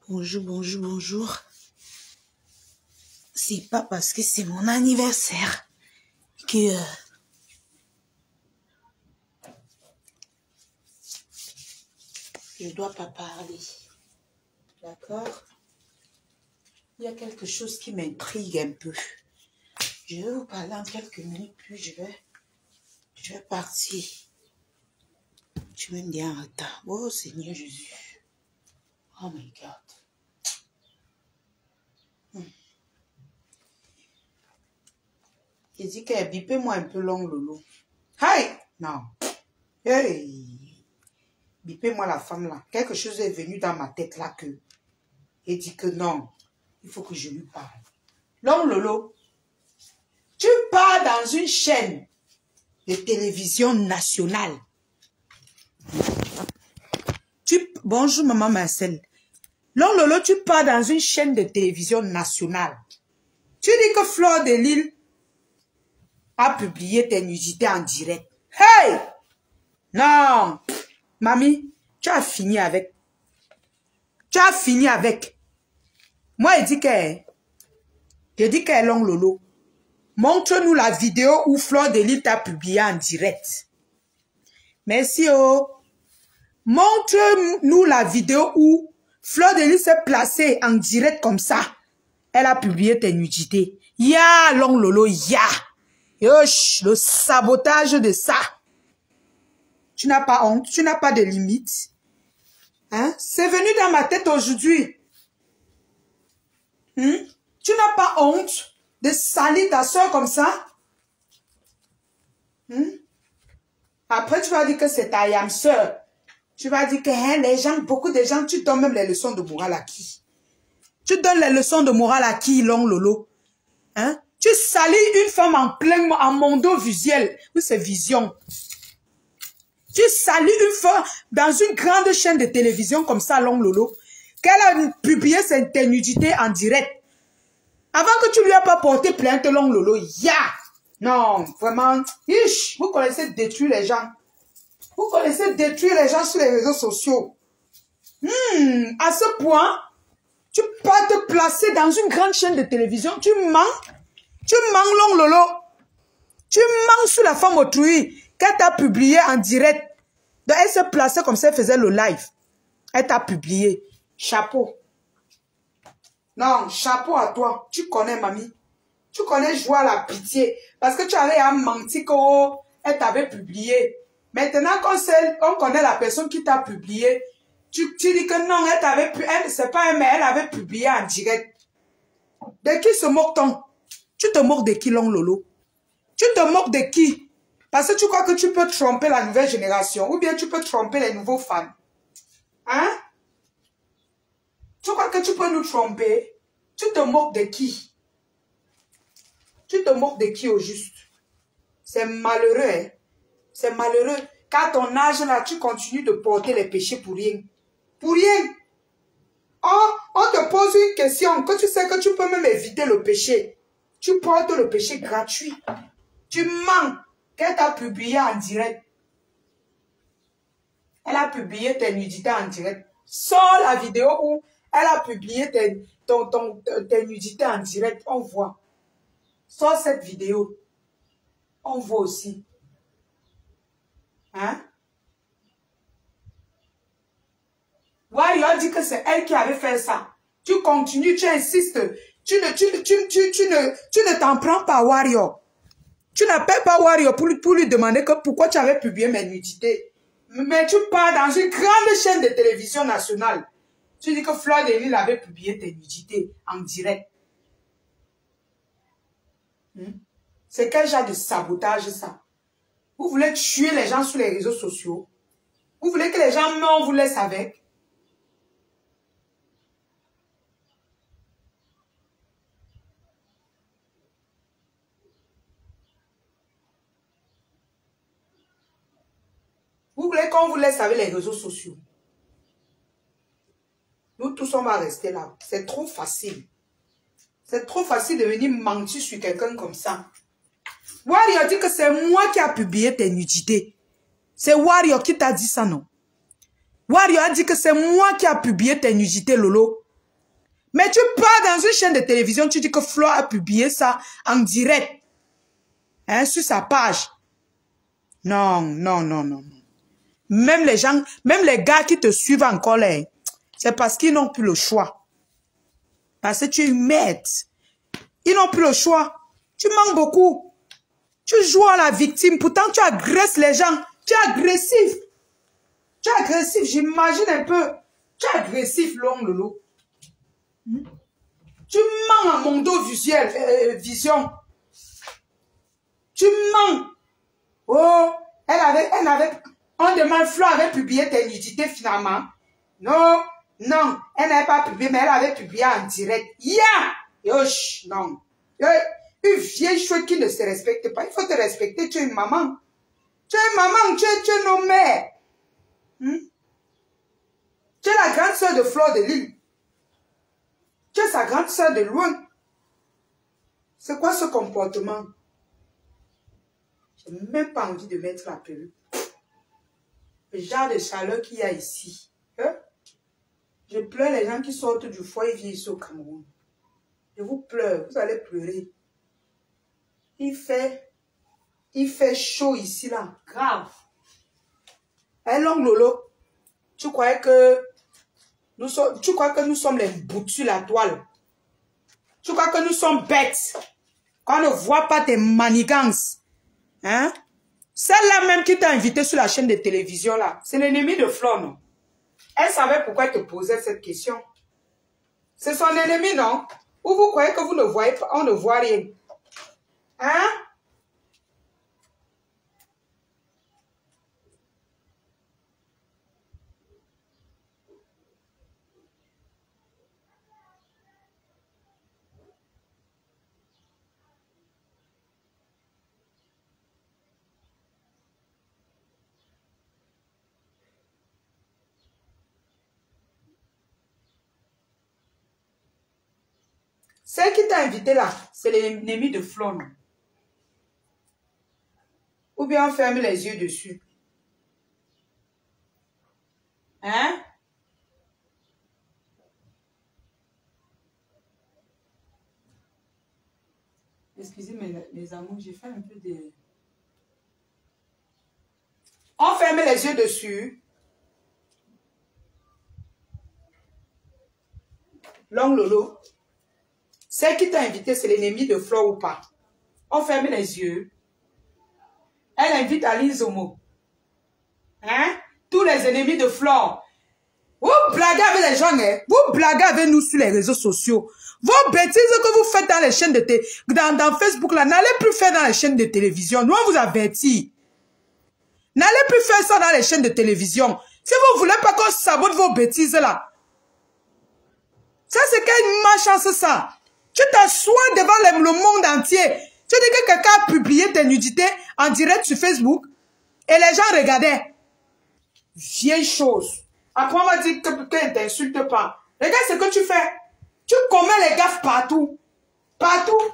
Bonjour, bonjour, bonjour. C'est pas parce que c'est mon anniversaire que... je dois pas parler. D'accord? Il y a quelque chose qui m'intrigue un peu. Je vais vous parler en quelques minutes, puis je vais partir. Tu me dis en retard. Oh Seigneur Jésus. Oh my God. Il dit que bipez-moi un peu long, Lolo. Hey! Non. Hey! Bipez-moi la femme là. Quelque chose est venu dans ma tête là que... Il dit que non. Il faut que je lui parle. Long, Lolo. Tu pars dans une chaîne de télévision nationale. Bonjour, maman Marcel. Long, Lolo, tu pars dans une chaîne de télévision nationale. Tu dis que Fleur de Lille a publié tes nudités en direct. Hey! Non! Mamie, tu as fini avec. Tu as fini avec. Moi, je dis que Long Lolo. Montre-nous la vidéo où Fleur de Lille t'a publié en direct. Merci, oh. Montre-nous la vidéo où Fleur de Lille s'est placée en direct comme ça. Elle a publié tes nudités. Ya, Long Lolo, ya. Yosh, le sabotage de ça. Tu n'as pas honte, tu n'as pas de limite. Hein? C'est venu dans ma tête aujourd'hui. Tu n'as pas honte de salir ta soeur comme ça? Après, tu vas dire que c'est ta yam soeur. Tu vas dire que hein, les gens, beaucoup de gens, tu donnes même les leçons de morale à qui? Tu donnes les leçons de morale à qui, Long Lolo? Hein? Tu salis une femme en mondo visuel. Oui, c'est vision. Tu salis une femme dans une grande chaîne de télévision comme ça, Long Lolo, qu'elle a publié ses nudités en direct. Avant que tu lui aies pas porté plainte, Long Lolo, ya! Non, vraiment, vous connaissez détruire les gens. Vous connaissez détruire les gens sur les réseaux sociaux. À ce point, tu peux te placer dans une grande chaîne de télévision. Tu mens, Long Lolo. Tu mens sur la femme autrui qu'elle t'a publié en direct. Donc, elle se plaçait comme ça, elle faisait le live. Elle t'a publié. Chapeau. Non, chapeau à toi. Tu connais, mamie. Tu connais jouer à la pitié. Parce que tu avais à mentir qu'elle t'avait publié. Maintenant qu'on connaît la personne qui t'a publié, tu dis que non, elle t'avait publié. C'est pas elle, mais elle avait publié en direct. De qui se moque-t-on? Tu te moques de qui, Long Lolo? Tu te moques de qui? Parce que tu crois que tu peux tromper la nouvelle génération ou bien tu peux tromper les nouveaux fans. Hein? Tu crois que tu peux nous tromper? Tu te moques de qui? Tu te moques de qui au juste? C'est malheureux, hein? C'est malheureux. Qu'à ton âge là, tu continues de porter les péchés pour rien. Pour rien. Oh, on te pose une question que tu sais que tu peux même éviter le péché. Tu portes le péché gratuit. Tu mens. Qu'elle t'a publié en direct. Elle a publié tes nudités en direct. Sors la vidéo où elle a publié tes nudités en direct. On voit. Sors cette vidéo. On voit aussi. Hein? Warrior dit que c'est elle qui avait fait ça. Tu continues, tu insistes. Tu ne t'en prends pas, Warrior. Tu n'appelles pas Warrior pour lui demander que pourquoi tu avais publié mes nudités. Mais tu pars dans une grande chaîne de télévision nationale. Tu dis que Fleur de Lille avait publié tes nudités en direct. C'est quel genre de sabotage ça? Vous voulez tuer les gens sur les réseaux sociaux? Vous voulez que les gens meurent, on vous laisse avec? Vous voulez qu'on vous laisse avec les réseaux sociaux? Nous tous, on va rester là. C'est trop facile. C'est trop facile de venir mentir sur quelqu'un comme ça. Warrior dit que c'est moi qui a publié tes nudités. C'est Warrior qui t'a dit ça, non? Warrior a dit que c'est moi qui a publié tes nudités, Lolo. Mais tu pars dans une chaîne de télévision, tu dis que Flo a publié ça en direct. Hein, sur sa page. Non, non, non, non. Même les gens, même les gars qui te suivent encore, c'est parce qu'ils n'ont plus le choix. Parce que tu es une merde. Ils n'ont plus le choix. Tu manques beaucoup. Tu joues à la victime. Pourtant, tu agresses les gens. Tu es agressif. Tu es agressif. J'imagine un peu. Tu es agressif, Lolo. Tu mens à Mondo visuel, vision. Tu mens. Oh, on demande, Flo avait publié tes nudités finalement. Non, non, elle n'avait pas publié, mais elle avait publié en direct. Yosh, non. Une vieille chose qui ne se respecte pas. Il faut te respecter, tu es une maman. Tu es une maman, tu es nos mères. Tu es la grande sœur de Fleur de Lille. Tu es sa grande sœur de loin. C'est quoi ce comportement? Je n'ai même pas envie de mettre la perruque. Le genre de chaleur qu'il y a ici. Je pleure les gens qui sortent du foyer et viennent ici au Cameroun. Je vous pleure, vous allez pleurer. Il fait chaud ici, là. Grave. Hein, l'ongle Lolo, tu crois que nous sommes les boutus, la toile. Tu crois que nous sommes bêtes. Qu'on ne voit pas tes manigances. Hein? Celle-là même qui t'a invité sur la chaîne de télévision, là, c'est l'ennemi de Flo, non? Elle savait pourquoi elle te posait cette question. C'est son ennemi, non? Ou vous croyez que vous ne voyez pas, on ne voit rien? Hein? Celle qui t'a invité là, c'est l'ennemi de Flo, non? Ou bien on ferme les yeux dessus. Hein? Excusez mes amours, j'ai fait un peu de... On ferme les yeux dessus. L'ongle Lolo. Celle qui t'a invité, c'est l'ennemi de Flo ou pas? On ferme les yeux. Elle invite Aline Zomo. Hein? Tous les ennemis de Flore. Vous blaguez avec les gens, hein? Vous blaguez avec nous sur les réseaux sociaux. Vos bêtises que vous faites dans les chaînes de dans Facebook, là, n'allez plus faire dans les chaînes de télévision. Nous, on vous avertit. N'allez plus faire ça dans les chaînes de télévision. Si vous voulez pas qu'on sabote vos bêtises, là. Ça, c'est quelle malchance, ça? Tu t'assois devant le monde entier. Tu dis que quelqu'un a publié tes nudités en direct sur Facebook et les gens regardaient. Vieille chose. Après, on va dire que ne t'insulte pas. Regarde ce que tu fais. Tu commets les gaffes partout. Partout.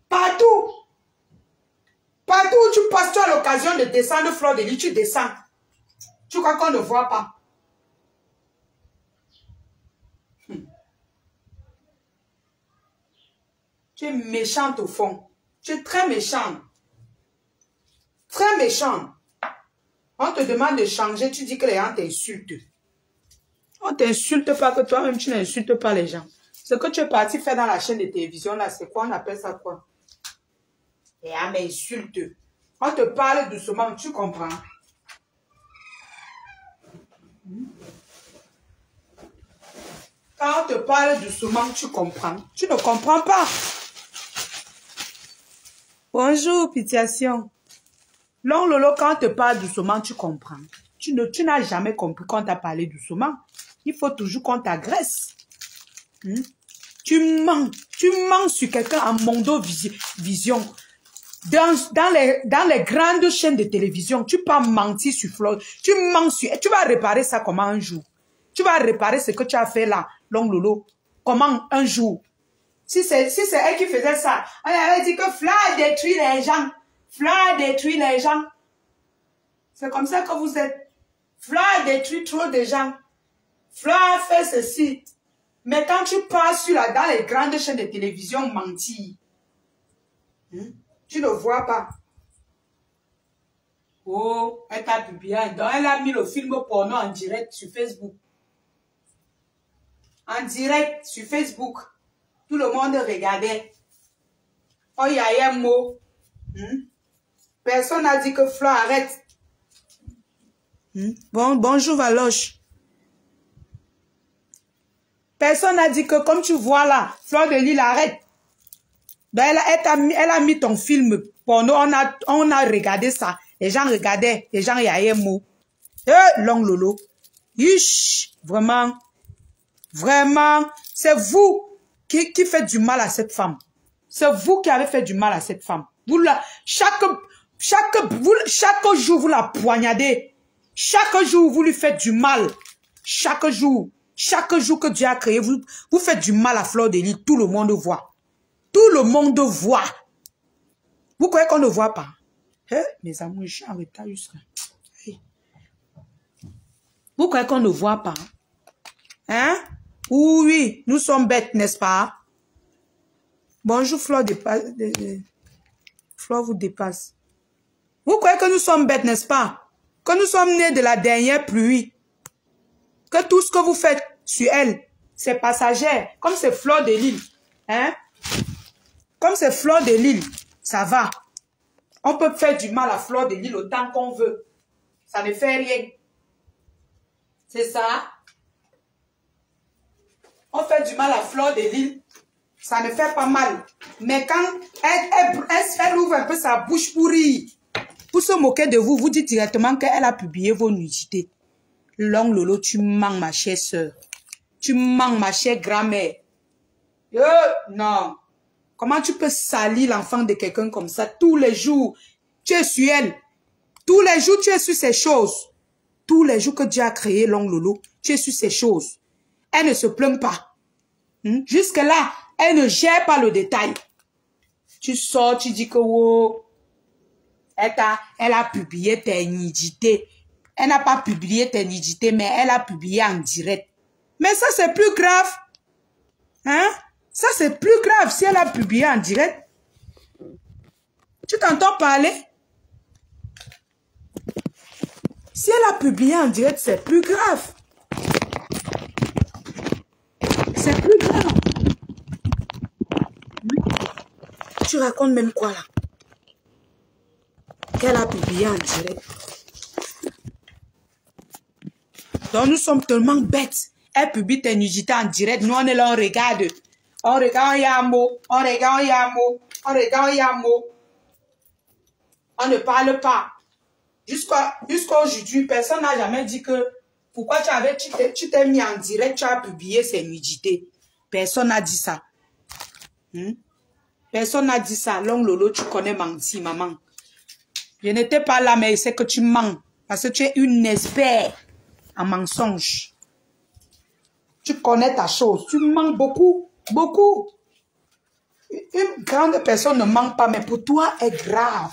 Partout. Partout où tu passes, tu as l'occasion de descendre Fleur de Lille, tu descends. Tu crois qu'on ne voit pas? Tu es méchante au fond. Tu es très méchante. Très méchante. On te demande de changer, tu dis que les gens t'insultent. On ne t'insulte pas, que toi-même tu n'insultes pas les gens. Ce que tu es parti faire dans la chaîne de télévision, là, c'est quoi? On appelle ça quoi? Et on m'insulte. On te parle doucement, tu comprends? Quand on te parle doucement, tu comprends. Tu ne comprends pas. Bonjour, Pitiation. Lolo, quand on te parle doucement, tu comprends. Tu n'as jamais compris quand on t'a parlé doucement. Il faut toujours qu'on t'agresse. Tu mens sur quelqu'un en Mondo Vision. Dans les grandes chaînes de télévision, tu peux mentir sur Flo. Tu mens sur... Tu vas réparer ça comment un jour? Tu vas réparer ce que tu as fait là, Lolo. Comment un jour? Si c'est elle qui faisait ça, on avait dit que Flo détruit les gens. Flo détruit les gens. C'est comme ça que vous êtes. Flo détruit trop de gens. Fleur a fait ceci. Mais quand tu passes dans les grandes chaînes de télévision mentir, tu ne vois pas. Oh, elle t'a publié. Donc, elle a mis le film porno en direct sur Facebook. En direct sur Facebook. Tout le monde regardait. Oh, il y a un mot. Personne n'a dit que Fleur arrête. Bonjour Valoche. Personne n'a dit que comme tu vois là, Fleur de Lille arrête. Donc elle a mis ton film porno, on a regardé ça. Les gens regardaient, les gens y a un mot. Long lolo. Vraiment, vraiment, c'est vous qui faites du mal à cette femme. C'est vous qui avez fait du mal à cette femme. Chaque jour, vous la poignardez. Chaque jour, vous lui faites du mal. Chaque jour que Dieu a créé, vous faites du mal à Fleur de Lille. Tout le monde voit. Tout le monde voit. Vous croyez qu'on ne voit pas? Mes amours, je suis en retard jusqu'à. Vous croyez qu'on ne voit pas? Hein? Oui, nous sommes bêtes, n'est-ce pas? Bonjour, Fleur dépasse. Fleur vous dépasse. Vous croyez que nous sommes bêtes, n'est-ce pas? Que nous sommes nés de la dernière pluie. Que tout ce que vous faites sur elle, c'est passager. Comme c'est Fleur de Lille. Hein? Comme c'est Fleur de Lille, ça va. On peut faire du mal à Fleur de Lille autant qu'on veut. Ça ne fait rien. C'est ça. On fait du mal à Fleur de Lille. Ça ne fait pas mal. Mais quand elle ouvre un peu sa bouche pour rire, pour se moquer de vous, vous dites directement qu'elle a publié vos nudités. Long Lolo, tu mens ma chère soeur. Tu mens ma chère grand-mère. Non. Comment tu peux salir l'enfant de quelqu'un comme ça? Tous les jours, tu es sur elle. Tous les jours, tu es sur ces choses. Tous les jours que Dieu a créé Long Lolo, tu es sur ces choses. Elle ne se plaint pas. Jusque-là, elle ne gère pas le détail. Tu sors, tu dis que oh, elle a publié tes nudités. Elle n'a pas publié tes nudités, mais elle a publié en direct. Mais ça, c'est plus grave. Hein? Ça, c'est plus grave si elle a publié en direct. Tu t'entends parler? Si elle a publié en direct, c'est plus grave. C'est plus grave. Tu racontes même quoi là? Qu'elle a publié en direct. Donc nous sommes tellement bêtes. Elle publie tes nudités en direct. Nous on est là, on regarde. On regarde, il y a un mot. On regarde, il y a un mot. On regarde, il y a un mot. On ne parle pas. Jusqu'à aujourd'hui, personne n'a jamais dit que pourquoi tu t'es mis en direct, tu as publié ces nudités. Personne n'a dit ça. Personne n'a dit ça. Long Lolo, tu connais menti, maman. Je n'étais pas là, mais c'est que tu mens. Parce que tu es une experte en mensonge. Tu connais ta chose. Tu mens beaucoup. Beaucoup. Une grande personne ne ment pas, mais pour toi, est grave.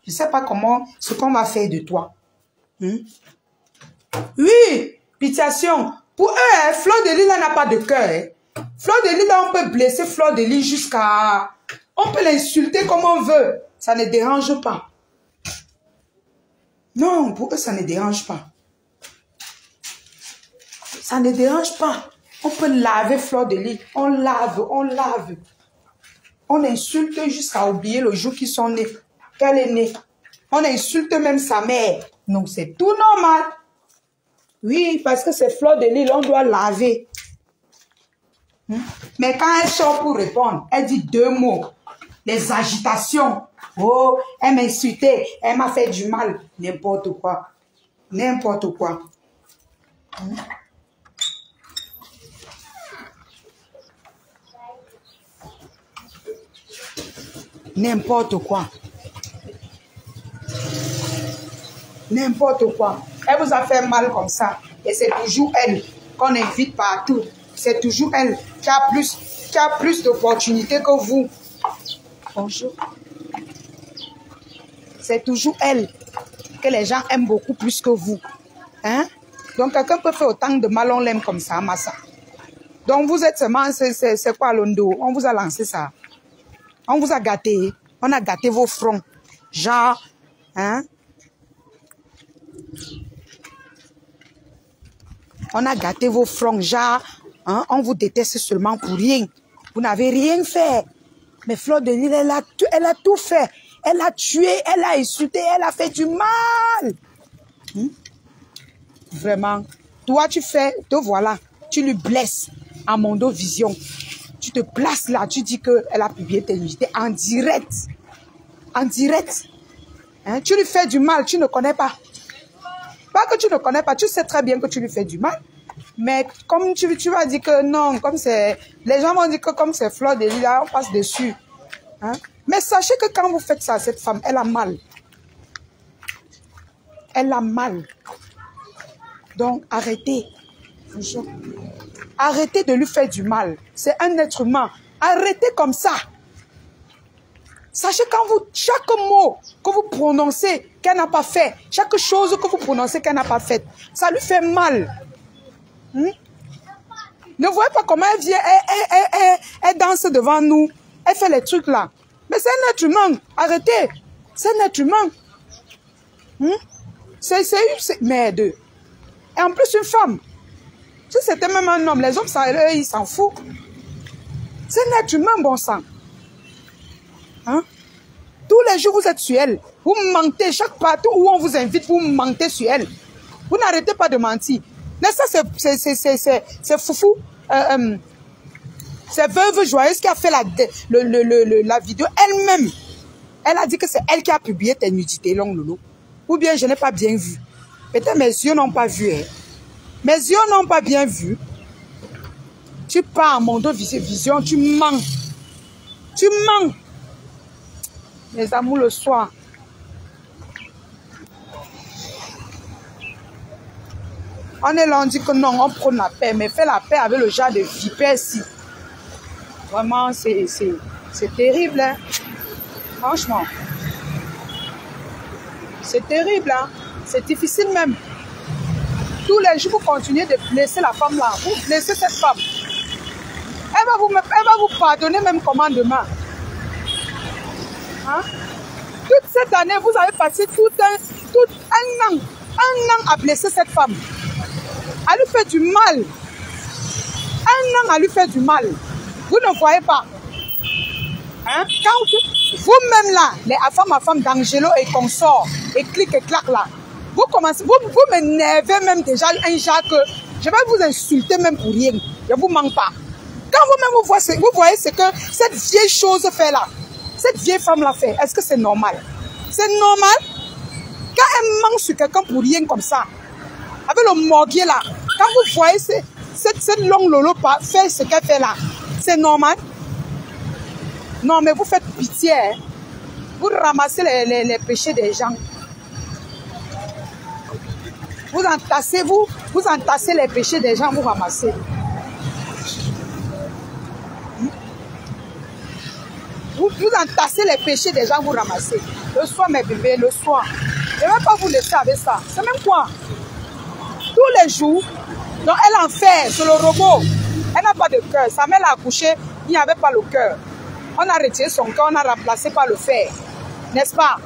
Je ne sais pas comment, ce qu'on va faire de toi. Oui, pitiation. Pour eux, Fleur de Lille n'a pas de cœur. Fleur de Lille, on peut blesser Fleur de Lille jusqu'à... On peut l'insulter comme on veut. Ça ne dérange pas. Non, pour eux, ça ne dérange pas. Ça ne dérange pas. On peut laver Fleur de Lille. On lave, on lave. On insulte jusqu'à oublier le jour qu'ils sont nés. Qu'elle est née. On insulte même sa mère. Donc, c'est tout normal. Oui, parce que c'est Fleur de Lille, on doit laver. Mais quand elle sort pour répondre, elle dit 2 mots. Les agitations. Oh, elle m'a insulté. Elle m'a fait du mal. N'importe quoi. N'importe quoi. N'importe quoi. N'importe quoi. Elle vous a fait mal comme ça. Et c'est toujours elle qu'on invite partout. C'est toujours elle qui a plus d'opportunités que vous. Bonjour. C'est toujours elle que les gens aiment beaucoup plus que vous. Hein? Donc, quelqu'un peut faire autant de mal, on l'aime comme ça, Massa. Donc, vous êtes seulement, c'est quoi l'ondo? On vous a lancé ça. On vous a gâté. On a gâté vos fronts. Genre, hein? On a gâté vos fronts, genre, hein? On vous déteste seulement pour rien. Vous n'avez rien fait. Mais Fleur de Lys, elle a tout fait. Elle a tué, elle a insulté, elle a fait du mal. Vraiment. Toi, tu fais, te voilà. Tu lui blesses à Mondo Vision. Tu te places là, tu dis qu'elle a publié tes nudités en direct. En direct. Hein? Tu lui fais du mal, tu ne connais pas. Pas que tu ne connais pas, tu sais très bien que tu lui fais du mal. Mais comme tu vas dire que non, comme c'est... Les gens vont dire que comme c'est Fleur de Lys, là, on passe dessus. Hein? Mais sachez que quand vous faites ça à cette femme, elle a mal. Elle a mal. Donc, arrêtez. Arrêtez de lui faire du mal. C'est un être humain. Arrêtez comme ça. Sachez quand vous, chaque mot que vous prononcez qu'elle n'a pas fait, chaque chose que vous prononcez qu'elle n'a pas faite, ça lui fait mal. Ne voyez pas comment elle vient, elle danse devant nous, elle fait les trucs là. Mais c'est un être humain. Arrêtez. C'est un être humain. C'est merde. Et en plus, une femme. Si c'était même un homme, les hommes, ça, ils s'en foutent. C'est un être humain, bon sang. Hein? Tous les jours, vous êtes sur elle. Vous mentez. Chaque partout où on vous invite, vous mentez sur elle. Vous n'arrêtez pas de mentir. Mais ça, c'est foufou. C'est Veuve Joyeuse qui a fait la vidéo elle-même. Elle a dit que c'est elle qui a publié tes nudités, Long Lolo. Ou bien je n'ai pas bien vu. Peut-être mes yeux n'ont pas vu. Hein. Mes yeux n'ont pas bien vu. Tu pars à Mondo Vision, tu mens. Tu mens. Mes amours, le soir. On est là, on dit que non, on prône la paix. Mais fais la paix avec le genre de vipère-ci. Vraiment, c'est terrible. Hein? Franchement. C'est terrible. Hein? C'est difficile même. Tous les jours, vous continuez de blesser la femme là. Vous blessez cette femme. Elle va vous pardonner même commandement. Hein? Toute cette année, vous avez passé tout un an à blesser cette femme. À lui faire du mal. Un an à lui faire du mal. Vous ne voyez pas. Hein? Quand vous-même là, les femmes d'Angelo et consorts, et clic et clac là, vous commencez, vous m'énervez même déjà un genre que je vais vous insulter même pour rien. Je ne vous manque pas. Quand vous-même vous voyez ce que cette vieille chose fait là, cette vieille femme l'a fait, est-ce que c'est normal? C'est normal? Quand elle ment sur quelqu'un pour rien comme ça, avec le morguier là, quand vous voyez cette longue lolo faire ce qu'elle fait là, c'est normal? Non, mais vous faites pitié. Hein? Vous ramassez les péchés des gens. Vous entassez les péchés des gens, vous ramassez. Vous entassez les péchés des gens, vous ramassez. Le soir, mes bébés, le soir. Je ne vais pas vous laisser avec ça. C'est même quoi? Tous les jours, donc elle en fait, c'est le robot. Elle n'a pas de cœur. Sa mère l'a accouché, il n'y avait pas le cœur. On a retiré son cœur, on a remplacé par le fer. N'est-ce pas?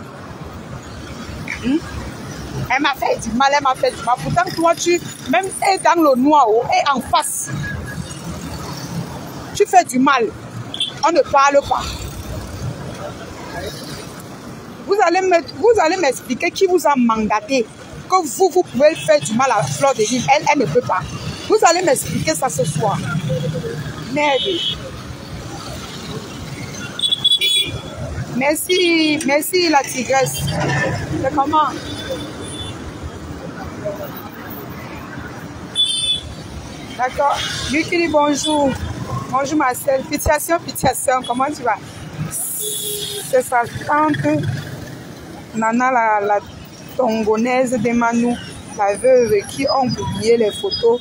Elle m'a fait du mal, elle m'a fait du mal. Pourtant, toi, même dans le noir, et en face, tu fais du mal. On ne parle pas. Vous allez m'expliquer qui vous a mandaté que vous pouvez faire du mal à Fleur de Lys. Elle ne peut pas. Vous allez m'expliquer ça ce soir. Merde. Merci la tigresse. C'est comment? D'accord. Lui qui dit bonjour. Bonjour Marcel. Pitiation, comment tu vas? C'est ça. Quand Nana, la tongonaise de Manu, la veuve qui ont publié les photos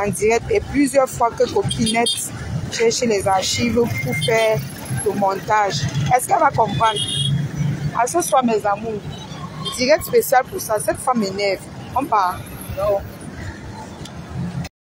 en direct et plusieurs fois que Copinette cherche les archives pour faire le montage. Est-ce qu'elle va comprendre? À ce soir, mes amours. Direct spécial pour ça. Cette femme m'énerve. On part.